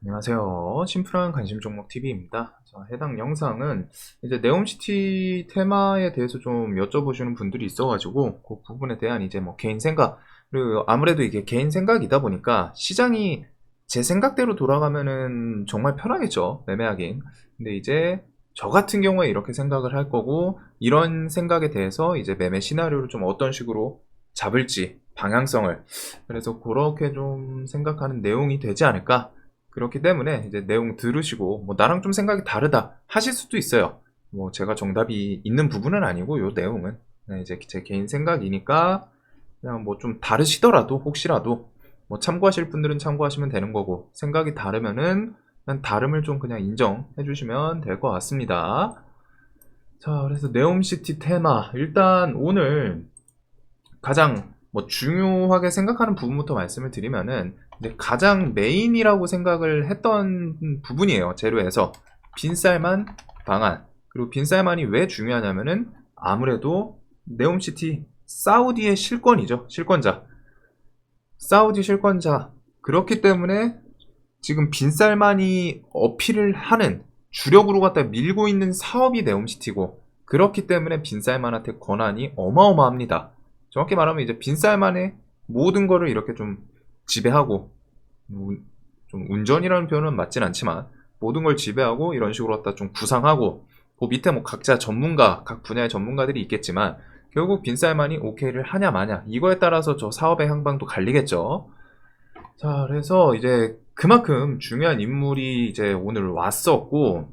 안녕하세요. 심플한 관심 종목 TV입니다. 자, 해당 영상은 이제 네옴시티 테마에 대해서 좀 여쭤보시는 분들이 있어가지고 그 부분에 대한 이제 뭐 개인 생각, 그리고 아무래도 이게 개인 생각이다 보니까 시장이 제 생각대로 돌아가면은 정말 편하겠죠. 매매하긴. 근데 이제 저 같은 경우에 이렇게 생각을 할 거고, 이런 생각에 대해서 이제 매매 시나리오를 좀 어떤 식으로 잡을지 방향성을, 그래서 그렇게 좀 생각하는 내용이 되지 않을까. 그렇기 때문에 이제 내용 들으시고 뭐 나랑 좀 생각이 다르다 하실 수도 있어요. 뭐 제가 정답이 있는 부분은 아니고, 요 내용은 이제 제 개인 생각이니까 그냥 뭐 좀 다르시더라도 혹시라도 뭐 참고하실 분들은 참고하시면 되는 거고, 생각이 다르면은 그냥 다름을 좀 그냥 인정해 주시면 될 것 같습니다. 자, 그래서 네옴시티 테마, 일단 오늘 가장 뭐 중요하게 생각하는 부분부터 말씀을 드리면은, 이제 가장 메인이라고 생각을 했던 부분이에요. 재료에서 빈쌀만 방안. 그리고 빈쌀만이 왜 중요하냐면은 아무래도 네옴시티 사우디의 실권이죠. 실권자. 사우디 실권자. 그렇기 때문에 지금 빈쌀만이 어필을 하는, 주력으로 갖다 밀고 있는 사업이 네옴시티고, 그렇기 때문에 빈쌀만한테 권한이 어마어마합니다. 정확히 말하면 이제 빈쌀만의 모든 거를 이렇게 좀 지배하고, 좀 운전이라는 표현은 맞진 않지만 모든 걸 지배하고 이런 식으로 갖다 좀 구상하고, 그 밑에 뭐 각자 전문가, 각 분야의 전문가들이 있겠지만 결국 빈쌀만이 오케이를 하냐 마냐, 이거에 따라서 저 사업의 향방도 갈리겠죠. 자, 그래서 이제 그만큼 중요한 인물이 이제 오늘 왔었고,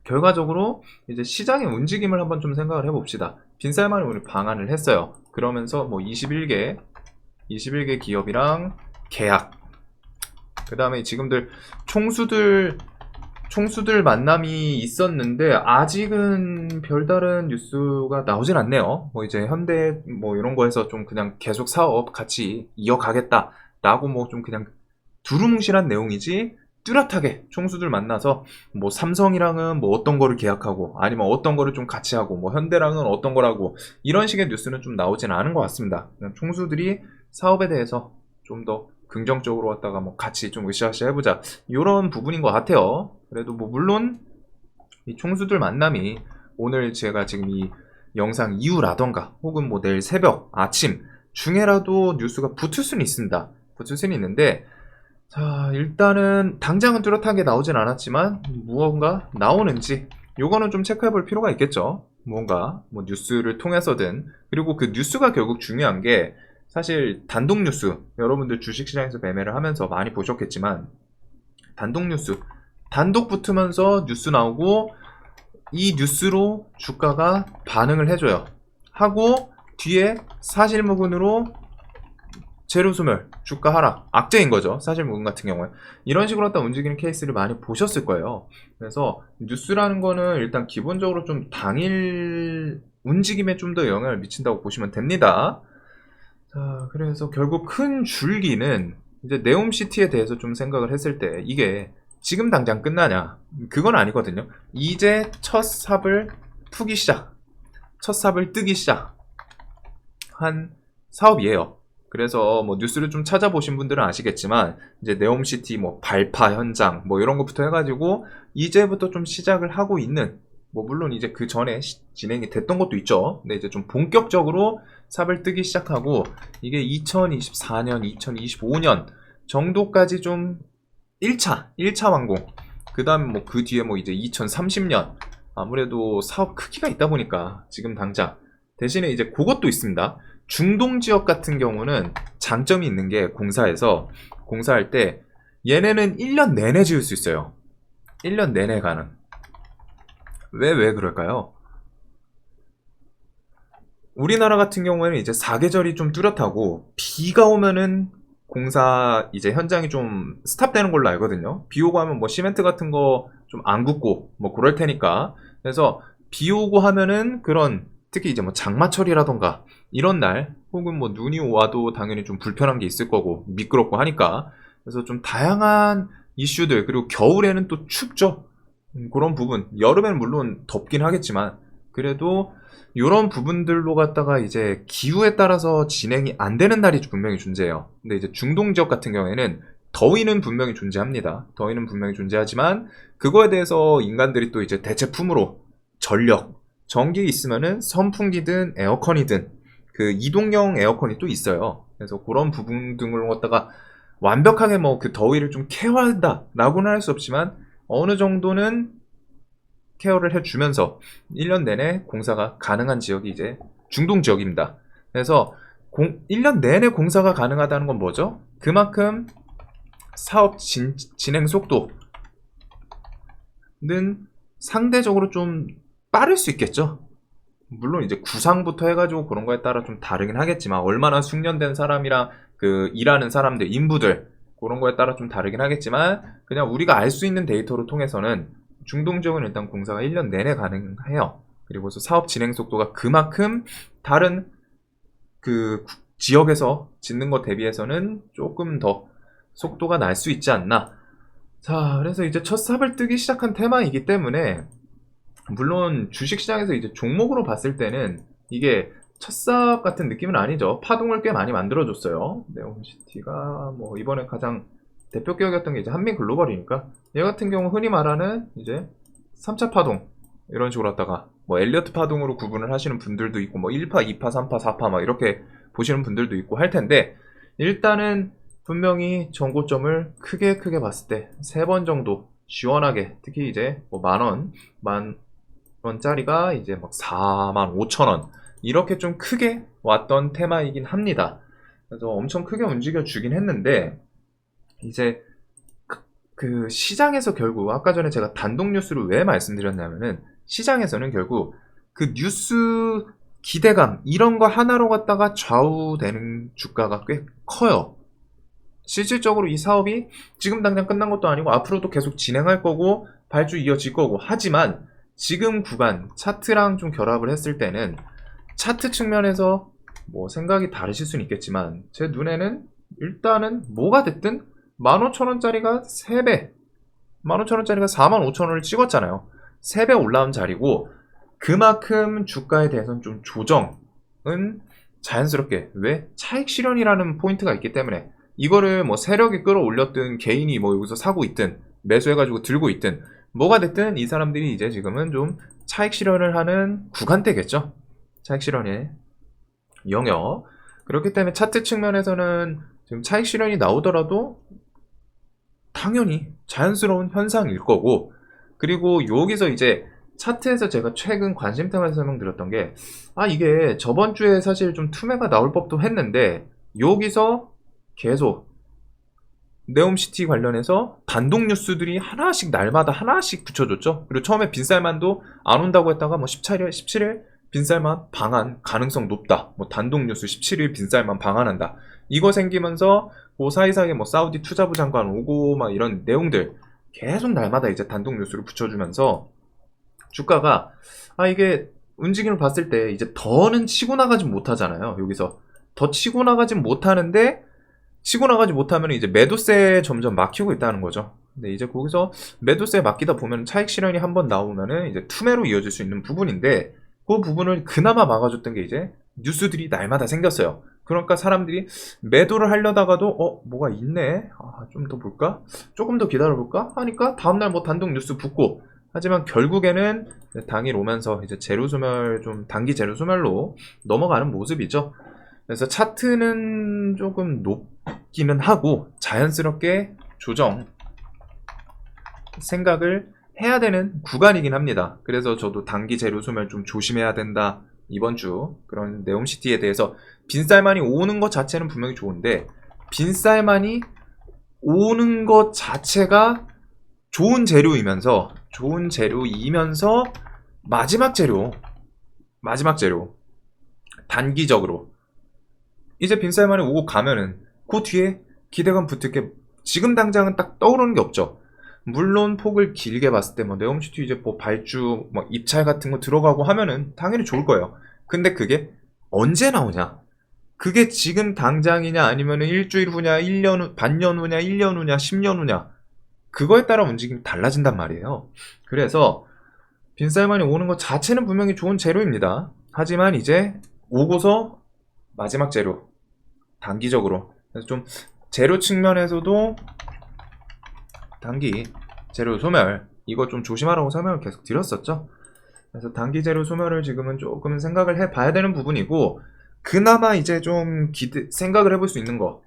결과적으로 이제 시장의 움직임을 한번 좀 생각을 해봅시다. 빈살만이 오늘 방한을 했어요. 그러면서 뭐 21개 기업이랑 계약, 그 다음에 지금들 총수들 만남이 있었는데 아직은 별다른 뉴스가 나오진 않네요. 뭐 이제 현대 뭐 이런 거에서 좀 그냥 계속 사업 같이 이어가겠다라고 뭐 좀 그냥 두루뭉실한 내용이지, 뚜렷하게 총수들 만나서 뭐 삼성이랑은 뭐 어떤 거를 계약하고 아니면 어떤 거를 좀 같이 하고 뭐 현대랑은 어떤 거라고, 이런 식의 뉴스는 좀 나오진 않은 것 같습니다. 그냥 총수들이 사업에 대해서 좀 더 긍정적으로 왔다가 뭐 같이 좀 으쌰으쌰 해보자, 이런 부분인 것 같아요. 그래도 뭐 물론 이 총수들 만남이 오늘 제가 지금 이 영상 이후라던가 혹은 뭐 내일 새벽 아침 중에라도 뉴스가 붙을 수는 있습니다. 붙을 수는 있는데, 자, 일단은 당장은 뚜렷하게 나오진 않았지만 무언가 나오는지 요거는 좀 체크해 볼 필요가 있겠죠. 무언가 뭐 뉴스를 통해서든. 그리고 그 뉴스가 결국 중요한 게, 사실 단독 뉴스, 여러분들 주식시장에서 매매를 하면서 많이 보셨겠지만 단독 뉴스, 단독 붙으면서 뉴스 나오고 이 뉴스로 주가가 반응을 해줘요. 하고 뒤에 사실무근으로 재료소멸, 주가 하락, 악재인 거죠. 사실무근 같은 경우에. 이런 식으로 갖다 움직이는 케이스를 많이 보셨을 거예요. 그래서 뉴스라는 거는 일단 기본적으로 좀 당일 움직임에 좀 더 영향을 미친다고 보시면 됩니다. 자, 그래서 결국 큰 줄기는 이제 네옴시티에 대해서 좀 생각을 했을 때, 이게 지금 당장 끝나냐? 그건 아니거든요. 이제 첫 삽을 푸기 시작, 첫 삽을 뜨기 시작한 사업이에요. 그래서 뭐 뉴스를 좀 찾아보신 분들은 아시겠지만 이제 네옴시티 뭐 발파 현장 뭐 이런 것부터 해가지고 이제부터 좀 시작을 하고 있는, 뭐 물론 이제 그 전에 진행이 됐던 것도 있죠. 근데 이제 좀 본격적으로 삽을 뜨기 시작하고, 이게 2024년, 2025년 정도까지 좀 1차 완공. 그 다음 뭐 그 뒤에 뭐 이제 2030년, 아무래도 사업 크기가 있다 보니까 지금 당장. 대신에 이제 그것도 있습니다. 중동 지역 같은 경우는 장점이 있는 게, 공사에서 공사할 때 얘네는 1년 내내 지을 수 있어요. 1년 내내 가능. 왜 그럴까요? 우리나라 같은 경우에는 이제 사계절이 좀 뚜렷하고 비가 오면은 공사 이제 현장이 좀 스탑되는 걸로 알거든요. 비 오고 하면 뭐 시멘트 같은 거 좀 안 굳고 뭐 그럴 테니까. 그래서 비 오고 하면은 그런, 특히 이제 뭐 장마철이라던가 이런 날, 혹은 뭐 눈이 와도 당연히 좀 불편한 게 있을 거고 미끄럽고 하니까. 그래서 좀 다양한 이슈들, 그리고 겨울에는 또 춥죠. 그런 부분, 여름에는 물론 덥긴 하겠지만 그래도 이런 부분들로 갖다가 이제 기후에 따라서 진행이 안 되는 날이 분명히 존재해요. 근데 이제 중동 지역 같은 경우에는 더위는 분명히 존재합니다. 더위는 분명히 존재하지만 그거에 대해서 인간들이 또 이제 대체품으로 전력, 전기 있으면은 선풍기든 에어컨이든 그 이동형 에어컨이 또 있어요. 그래서 그런 부분 등을 갖다가 완벽하게 뭐 그 더위를 좀 케어한다라고는 할 수 없지만 어느 정도는 케어를 해주면서 1년 내내 공사가 가능한 지역이 이제 중동 지역입니다. 그래서 1년 내내 공사가 가능하다는 건 뭐죠? 그만큼 사업 진행 속도는 상대적으로 좀 빠를 수 있겠죠. 물론 이제 구상부터 해가지고 그런 거에 따라 좀 다르긴 하겠지만 얼마나 숙련된 사람이랑 그 일하는 사람들, 인부들 그런 거에 따라 좀 다르긴 하겠지만 그냥 우리가 알 수 있는 데이터를 통해서는 중동 지역은 일단 공사가 1년 내내 가능해요. 그리고서 사업 진행 속도가 그만큼 다른 그 지역에서 짓는 것 대비해서는 조금 더 속도가 날 수 있지 않나. 자, 그래서 이제 첫 삽을 뜨기 시작한 테마이기 때문에 물론 주식시장에서 이제 종목으로 봤을 때는 이게 첫삽 같은 느낌은 아니죠. 파동을 꽤 많이 만들어줬어요. 네옴시티가 뭐 이번에 가장 대표 기업이었던 게 이제 한민글로벌이니까 얘 같은 경우 흔히 말하는 이제 3차 파동 이런 식으로 하다가 뭐 엘리어트 파동으로 구분을 하시는 분들도 있고 뭐 1파, 2파, 3파, 4파 막 이렇게 보시는 분들도 있고 할 텐데 일단은 분명히 전고점을 크게 봤을 때 3번 정도 시원하게 특히 이제 뭐 만 원짜리가 이제 막 4만 5천 원 이렇게 좀 크게 왔던 테마이긴 합니다. 그래서 엄청 크게 움직여 주긴 했는데 이제 그 시장에서 결국 아까 전에 제가 단독 뉴스를 왜 말씀드렸냐면은 시장에서는 결국 그 뉴스 기대감 이런 거 하나로 갖다가 좌우되는 주가가 꽤 커요. 실질적으로 이 사업이 지금 당장 끝난 것도 아니고 앞으로도 계속 진행할 거고 발주 이어질 거고 하지만 지금 구간 차트랑 좀 결합을 했을 때는 차트 측면에서 뭐 생각이 다르실 수는 있겠지만 제 눈에는 일단은 뭐가 됐든 15,000원짜리가 3배 15,000원짜리가 45,000원을 찍었잖아요. 3배 올라온 자리고 그만큼 주가에 대해서는 좀 조정은 자연스럽게 왜? 차익 실현이라는 포인트가 있기 때문에 이거를 뭐 세력이 끌어올렸든 개인이 뭐 여기서 사고 있든 매수해가지고 들고 있든 뭐가 됐든 이 사람들이 이제 지금은 좀 차익 실현을 하는 구간대겠죠. 차익 실현의 영역. 그렇기 때문에 차트 측면에서는 지금 차익 실현이 나오더라도 당연히 자연스러운 현상일 거고 그리고 여기서 이제 차트에서 제가 최근 관심템을 설명드렸던 게 이게 저번 주에 사실 좀 투매가 나올 법도 했는데 여기서 계속 네옴시티 관련해서 단독 뉴스들이 하나씩 날마다 하나씩 붙여줬죠. 그리고 처음에 빈살만도 안 온다고 했다가 뭐 17일 빈살만 방한 가능성 높다. 뭐 단독 뉴스 17일 빈살만 방한한다. 이거 생기면서 그 사이사이에 뭐 사우디 투자부 장관 오고 막 이런 내용들 계속 날마다 이제 단독 뉴스를 붙여주면서 주가가 이게 움직임을 봤을 때 이제 더는 치고 나가진 못하잖아요. 여기서 더 치고 나가진 못하는데 치고 나가지 못하면 이제 매도세에 점점 막히고 있다는 거죠. 근데 이제 거기서 매도세에 막히다 보면 차익 실현이 한번 나오면은 이제 투매로 이어질 수 있는 부분인데 그 부분을 그나마 막아줬던 게 이제 뉴스들이 날마다 생겼어요. 그러니까 사람들이 매도를 하려다가도 뭐가 있네. 좀 더 볼까? 조금 더 기다려볼까? 하니까 다음날 뭐 단독 뉴스 붙고 하지만 결국에는 당일 오면서 이제 재료소멸 좀 단기 재료소멸로 넘어가는 모습이죠. 그래서 차트는 조금 높기는 하고 자연스럽게 조정 생각을 해야 되는 구간이긴 합니다. 그래서 저도 단기 재료 소멸 좀 조심해야 된다. 이번 주 그런 네옴시티에 대해서 빈살만이 오는 것 자체는 분명히 좋은데 빈살만이 오는 것 자체가 좋은 재료이면서 마지막 재료 단기적으로 이제 빈살만이 오고 가면은 그 뒤에 기대감 붙을 게 지금 당장은 딱 떠오르는 게 없죠. 물론 폭을 길게 봤을 때 뭐 네옴시티 이제 뭐 발주 뭐 입찰 같은 거 들어가고 하면은 당연히 좋을 거예요. 근데 그게 언제 나오냐? 그게 지금 당장이냐 아니면은 일주일 후냐, 1년 후, 반년 후냐, 1년 후냐, 10년 후냐 그거에 따라 움직임이 달라진단 말이에요. 그래서 빈살만이 오는 것 자체는 분명히 좋은 재료입니다. 하지만 이제 오고서 마지막 재료 단기적으로 그래서 좀 재료 측면에서도 단기 재료 소멸 이거 좀 조심하라고 설명을 계속 드렸었죠. 그래서 단기 재료 소멸을 지금은 조금 생각을 해봐야 되는 부분이고, 그나마 이제 좀 생각을 해볼 수 있는 거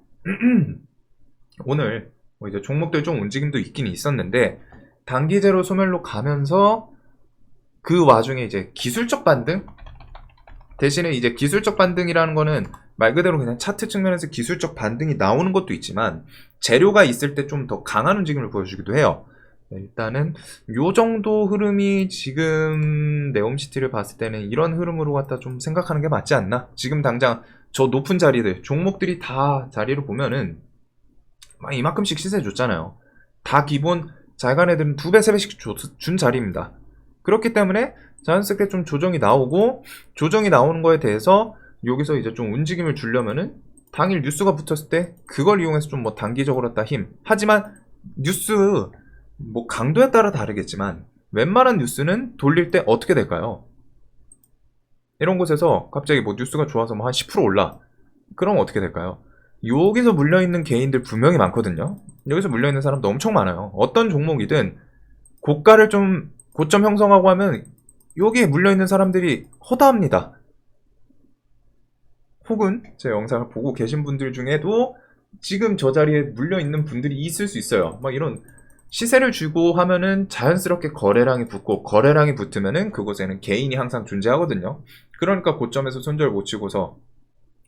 오늘 뭐 이제 종목들 좀 움직임도 있긴 있었는데, 단기 재료 소멸로 가면서 그 와중에 이제 기술적 반등, 대신에 이제 기술적 반등이라는 거는 말 그대로 그냥 차트 측면에서 기술적 반등이 나오는 것도 있지만, 재료가 있을 때 좀 더 강한 움직임을 보여주기도 해요. 일단은 요 정도 흐름이 지금 네옴시티를 봤을 때는 이런 흐름으로 갖다 좀 생각하는 게 맞지 않나? 지금 당장 저 높은 자리들, 종목들이 다 자리를 보면은 막 이만큼씩 시세 줬잖아요. 다 기본 잘간 애들은 2배, 3배씩 준 자리입니다. 그렇기 때문에 자연스럽게 좀 조정이 나오고, 조정이 나오는 거에 대해서 여기서 이제 좀 움직임을 주려면은 당일 뉴스가 붙었을 때 그걸 이용해서 좀 뭐 단기적으로 했다 힘. 하지만 뉴스 뭐 강도에 따라 다르겠지만 웬만한 뉴스는 돌릴 때 어떻게 될까요? 이런 곳에서 갑자기 뭐 뉴스가 좋아서 뭐 한 10% 올라. 그럼 어떻게 될까요? 여기서 물려있는 개인들 분명히 많거든요. 여기서 물려있는 사람도 엄청 많아요. 어떤 종목이든 고가를 좀 고점 형성하고 하면 여기에 물려있는 사람들이 허다합니다. 혹은 제 영상을 보고 계신 분들 중에도 지금 저 자리에 물려있는 분들이 있을 수 있어요. 막 이런 시세를 주고 하면은 자연스럽게 거래량이 붙고, 거래량이 붙으면은 그곳에는 개인이 항상 존재하거든요. 그러니까 고점에서 손절 못 치고서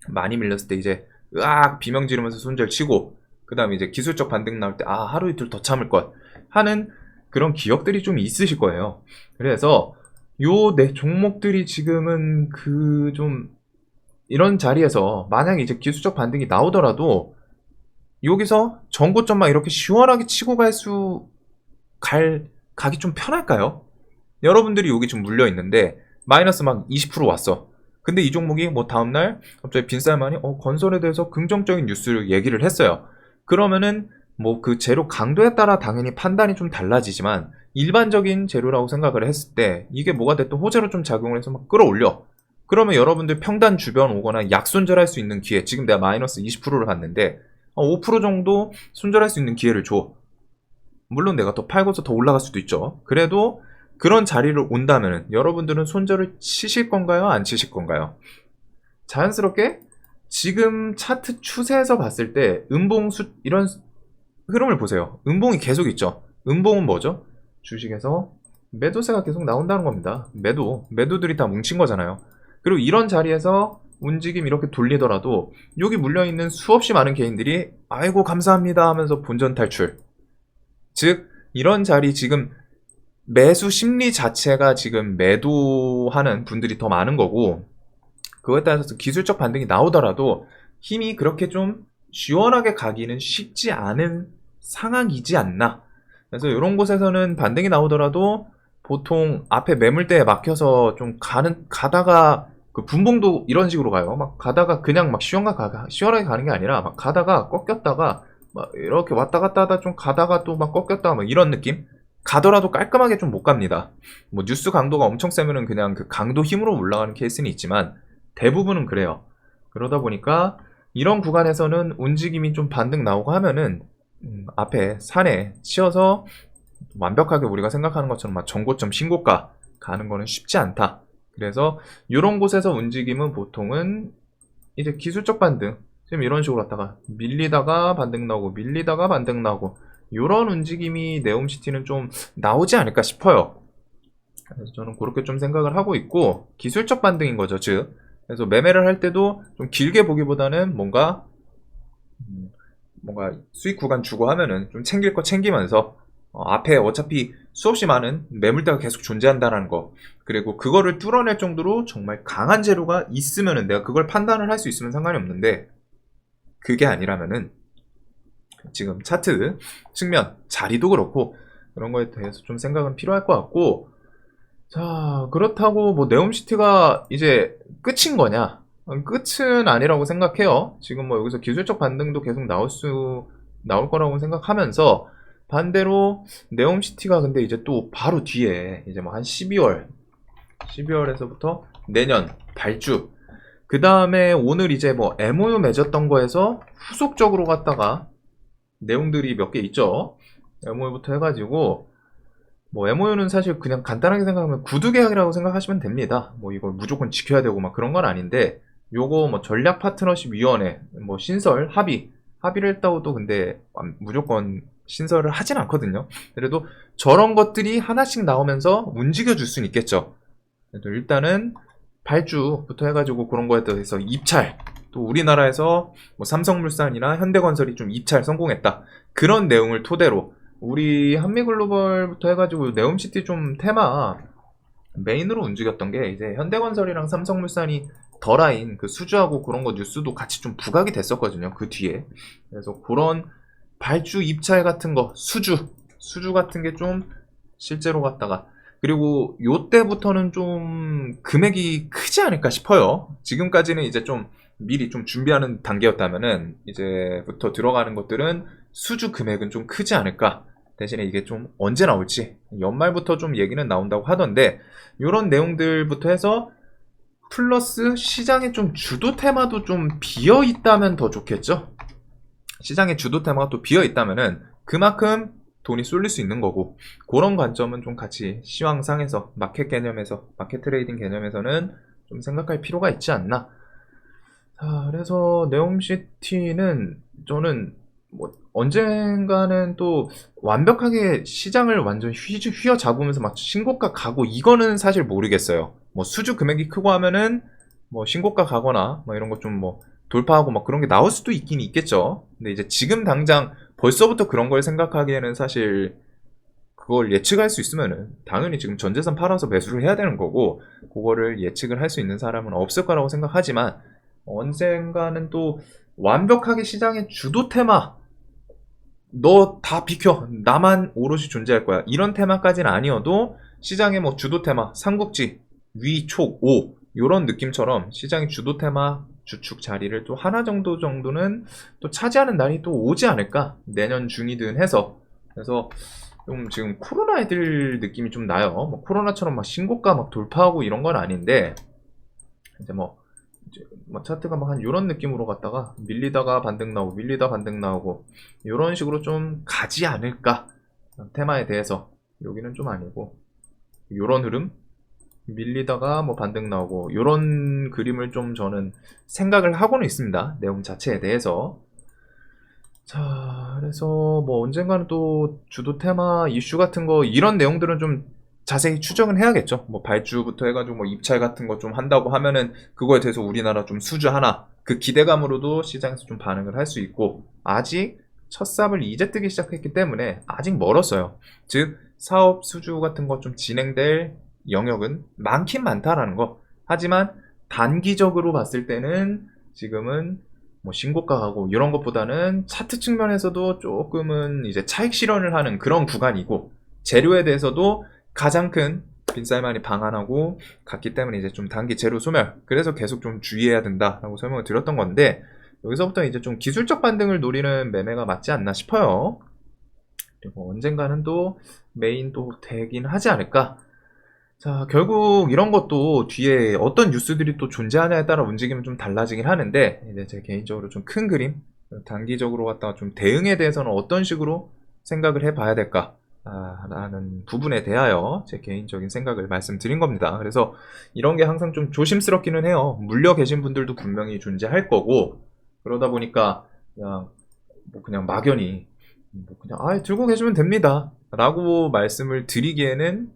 많이 밀렸을 때 이제 으악 비명 지르면서 손절 치고, 그 다음에 이제 기술적 반등 나올 때 아 하루 이틀 더 참을 것 하는 그런 기억들이 좀 있으실 거예요. 그래서 요 네 종목들이 지금은 그 좀 이런 자리에서 만약에 이제 기술적 반등이 나오더라도 여기서 전고점만 이렇게 시원하게 치고 가기 좀 편할까요? 여러분들이 여기 좀 물려 있는데 마이너스 막 20% 왔어. 근데 이 종목이 뭐 다음날 갑자기 빈살만이 건설에 대해서 긍정적인 뉴스를 얘기를 했어요. 그러면은 뭐 그 재료 강도에 따라 당연히 판단이 좀 달라지지만, 일반적인 재료라고 생각을 했을 때 이게 뭐가 됐든 호재로 좀 작용을 해서 막 끌어올려. 그러면 여러분들 평단 주변 오거나 약 손절할 수 있는 기회, 지금 내가 마이너스 20%를 봤는데 5% 정도 손절할 수 있는 기회를 줘. 물론 내가 더 팔고서 더 올라갈 수도 있죠. 그래도 그런 자리를 온다면 여러분들은 손절을 치실 건가요? 안 치실 건가요? 자연스럽게 지금 차트 추세에서 봤을 때 이런 흐름을 보세요. 음봉이 계속 있죠. 음봉은 뭐죠? 주식에서 매도세가 계속 나온다는 겁니다. 매도들이 다 뭉친 거잖아요. 그리고 이런 자리에서 움직임 이렇게 돌리더라도 여기 물려있는 수없이 많은 개인들이 아이고 감사합니다 하면서 본전 탈출. 즉 이런 자리 지금 매수 심리 자체가 지금 매도하는 분들이 더 많은 거고, 그거에 따라서 기술적 반등이 나오더라도 힘이 그렇게 좀 시원하게 가기는 쉽지 않은 상황이지 않나. 그래서 이런 곳에서는 반등이 나오더라도 보통 앞에 매물대에 막혀서 좀 가다가 그 분봉도 이런 식으로 가요. 막 가다가 그냥 막 시원하게 가는 게 아니라 막 가다가 꺾였다가 막 이렇게 왔다 갔다 하다 좀 가다가 또 막 꺾였다가 막 이런 느낌? 가더라도 깔끔하게 좀 못 갑니다. 뭐 뉴스 강도가 엄청 세면은 그냥 그 강도 힘으로 올라가는 케이스는 있지만 대부분은 그래요. 그러다 보니까 이런 구간에서는 움직임이 좀 반등 나오고 하면은 앞에 산에 치여서 완벽하게 우리가 생각하는 것처럼 막 전고점 신고가 가는 거는 쉽지 않다. 그래서 이런 곳에서 움직임은 보통은 이제 기술적 반등, 지금 이런 식으로 갔다가 밀리다가 반등 나오고 밀리다가 반등 나오고 이런 움직임이 네옴시티는 좀 나오지 않을까 싶어요. 그래서 저는 그렇게 좀 생각을 하고 있고, 기술적 반등인 거죠. 즉 그래서 매매를 할 때도 좀 길게 보기보다는 뭔가 수익 구간 주고 하면은 좀 챙길 거 챙기면서 앞에 어차피 수없이 많은 매물대가 계속 존재한다는 거, 그리고 그거를 뚫어낼 정도로 정말 강한 재료가 있으면은 내가 그걸 판단을 할 수 있으면 상관이 없는데, 그게 아니라면은 지금 차트 측면 자리도 그렇고 그런 거에 대해서 좀 생각은 필요할 것 같고, 자 그렇다고 뭐 네옴시티가 이제 끝인 거냐? 끝은 아니라고 생각해요. 지금 뭐 여기서 기술적 반등도 계속 나올 거라고 생각하면서, 반대로 네옴시티가 근데 이제 또 바로 뒤에 이제 뭐 한 12월에서부터 내년 발주, 그 다음에 오늘 이제 뭐 MOU 맺었던 거에서 후속적으로 갔다가 내용들이 몇 개 있죠. MOU부터 해가지고 뭐 MOU는 사실 그냥 간단하게 생각하면 구두 계약이라고 생각하시면 됩니다. 뭐 이걸 무조건 지켜야 되고 막 그런 건 아닌데, 요거 뭐 전략 파트너십 위원회 뭐 신설 합의를 했다고도 근데 무조건 신설을 하진 않거든요. 그래도 저런 것들이 하나씩 나오면서 움직여 줄 수는 있겠죠. 그래도 일단은 발주부터 해가지고 그런 거에 대해서 입찰, 또 우리나라에서 뭐 삼성물산이나 현대건설이 좀 입찰 성공했다, 그런 내용을 토대로 우리 한미글로벌부터 해가지고 네옴시티 좀 테마 메인으로 움직였던 게 이제 현대건설이랑 삼성물산이 더라인 그 수주하고 그런 거 뉴스도 같이 좀 부각이 됐었거든요, 그 뒤에. 그래서 그런 발주 입찰 같은 거, 수주 같은 게 좀 실제로 갔다가, 그리고 요때부터는 좀 금액이 크지 않을까 싶어요. 지금까지는 이제 좀 미리 좀 준비하는 단계였다면은 이제부터 들어가는 것들은 수주 금액은 좀 크지 않을까. 대신에 이게 좀 언제 나올지 연말부터 좀 얘기는 나온다고 하던데, 요런 내용들부터 해서 플러스 시장에 좀 주도 테마도 좀 비어 있다면 더 좋겠죠. 시장에 주도 테마가 또 비어 있다면은 그만큼 돈이 쏠릴 수 있는 거고, 그런 관점은 좀 같이 시황상에서 마켓 개념에서, 마켓 트레이딩 개념에서는 좀 생각할 필요가 있지 않나. 자, 그래서 네옴시티는 저는 뭐 언젠가는 또 완벽하게 시장을 완전 휘어잡으면서 막 신고가 가고 이거는 사실 모르겠어요. 뭐 수주 금액이 크고 하면은 뭐 신고가 가거나 뭐 이런 거 좀 뭐 돌파하고 막 그런 게 나올 수도 있긴 있겠죠. 근데 이제 지금 당장 벌써부터 그런 걸 생각하기에는 사실 그걸 예측할 수 있으면은 당연히 지금 전재산 팔아서 매수를 해야 되는 거고, 그거를 예측을 할 수 있는 사람은 없을 거라고 생각하지만, 언젠가는 또 완벽하게 시장의 주도 테마, 너 다 비켜, 나만 오롯이 존재할 거야, 이런 테마까지는 아니어도 시장의 뭐 주도 테마, 삼국지, 위, 촉, 오, 요런 느낌처럼 시장의 주도 테마 주축 자리를 또 하나 정도는 또 차지하는 날이 또 오지 않을까, 내년 중이든 해서. 그래서 좀 지금 코로나 애들 느낌이 좀 나요. 뭐 코로나처럼 막 신고가 막 돌파하고 이런 건 아닌데, 이제 뭐 차트가 막 한 요런 느낌으로 갔다가 밀리다가 반등 나오고 밀리다 반등 나오고 요런 식으로 좀 가지 않을까. 테마에 대해서 여기는 좀 아니고 요런 흐름, 밀리다가 뭐 반등 나오고 요런 그림을 좀 저는 생각을 하고는 있습니다, 내용 자체에 대해서. 자, 그래서 뭐 언젠가는 또 주도 테마 이슈 같은 거 이런 내용들은 좀 자세히 추정은 해야겠죠. 뭐 발주부터 해가지고 뭐 입찰 같은 거 좀 한다고 하면은 그거에 대해서 우리나라 좀 수주 하나, 그 기대감으로도 시장에서 좀 반응을 할 수 있고, 아직 첫 삽을 이제 뜨기 시작했기 때문에 아직 멀었어요. 즉 사업 수주 같은 거 좀 진행될 영역은 많긴 많다라는 거. 하지만 단기적으로 봤을 때는 지금은 뭐 신고가 가고 이런 것보다는 차트 측면에서도 조금은 이제 차익 실현을 하는 그런 구간이고, 재료에 대해서도 가장 큰 빈쌀만이 방한하고 갔기 때문에 이제 좀 단기 재료 소멸, 그래서 계속 좀 주의해야 된다라고 설명을 드렸던 건데, 여기서부터 이제 좀 기술적 반등을 노리는 매매가 맞지 않나 싶어요. 그리고 언젠가는 또 메인 또 되긴 하지 않을까. 자, 결국 이런 것도 뒤에 어떤 뉴스들이 또 존재하냐에 따라 움직이면 좀 달라지긴 하는데, 이제 제 개인적으로 좀 큰 그림, 단기적으로 갖다가 좀 대응에 대해서는 어떤 식으로 생각을 해봐야 될까 라는 부분에 대하여 제 개인적인 생각을 말씀드린 겁니다. 그래서 이런 게 항상 좀 조심스럽기는 해요. 물려 계신 분들도 분명히 존재할 거고, 그러다 보니까 그냥 막연히 뭐 그냥 들고 계시면 됩니다 라고 말씀을 드리기에는,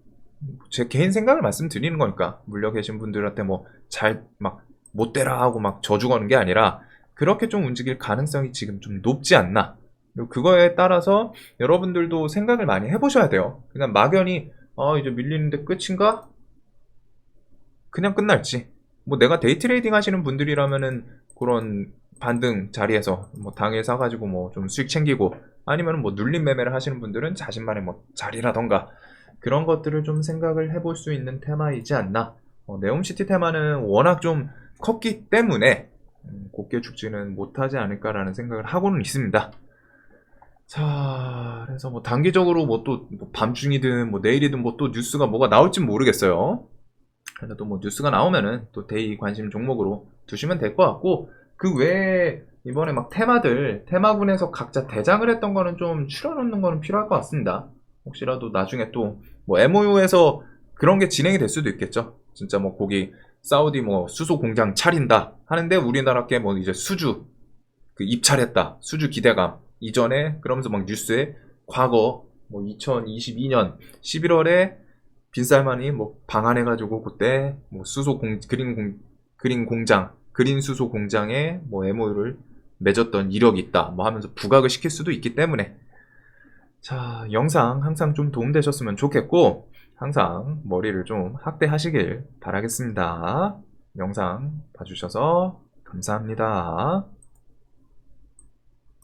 제 개인 생각을 말씀드리는 거니까, 물려 계신 분들한테 뭐 잘 막 못되라 하고 막 저주 거는 게 아니라 그렇게 좀 움직일 가능성이 지금 좀 높지 않나. 그리고 그거에 따라서 여러분들도 생각을 많이 해보셔야 돼요. 그냥 막연히 이제 밀리는데 끝인가? 그냥 끝날지. 뭐 내가 데이 트레이딩 하시는 분들이라면은 그런 반등 자리에서 뭐 당일 사가지고 뭐 좀 수익 챙기고, 아니면 뭐 눌림 매매를 하시는 분들은 자신만의 뭐 자리라던가 그런 것들을 좀 생각을 해볼 수 있는 테마이지 않나. 네옴시티 테마는 워낙 좀 컸기 때문에 곱게 죽지는 못하지 않을까라는 생각을 하고는 있습니다. 자, 그래서 뭐 단기적으로 뭐 또 밤중이든 뭐 내일이든 뭐 또 뉴스가 뭐가 나올지 모르겠어요. 그래서 또 뭐 뉴스가 나오면은 또 데이 관심 종목으로 두시면 될 것 같고, 그 외에 이번에 막 테마군에서 각자 대장을 했던 거는 좀 추려놓는 거는 필요할 것 같습니다. 혹시라도 나중에 또 뭐 MOU에서 그런 게 진행이 될 수도 있겠죠. 진짜 뭐 거기 사우디 뭐 수소 공장 차린다 하는데 우리나라께 뭐 이제 수주 그 입찰했다. 수주 기대감. 이전에 그러면서 막 뉴스에 과거 뭐 2022년 11월에 빈살만이 뭐 방한해가지고 그때 뭐 그린 공장 그린 수소 공장에 뭐 MOU를 맺었던 이력이 있다. 뭐 하면서 부각을 시킬 수도 있기 때문에 자, 영상 항상 좀 도움되셨으면 좋겠고 항상 머리를 좀 학대하시길 바라겠습니다. 영상 봐주셔서 감사합니다.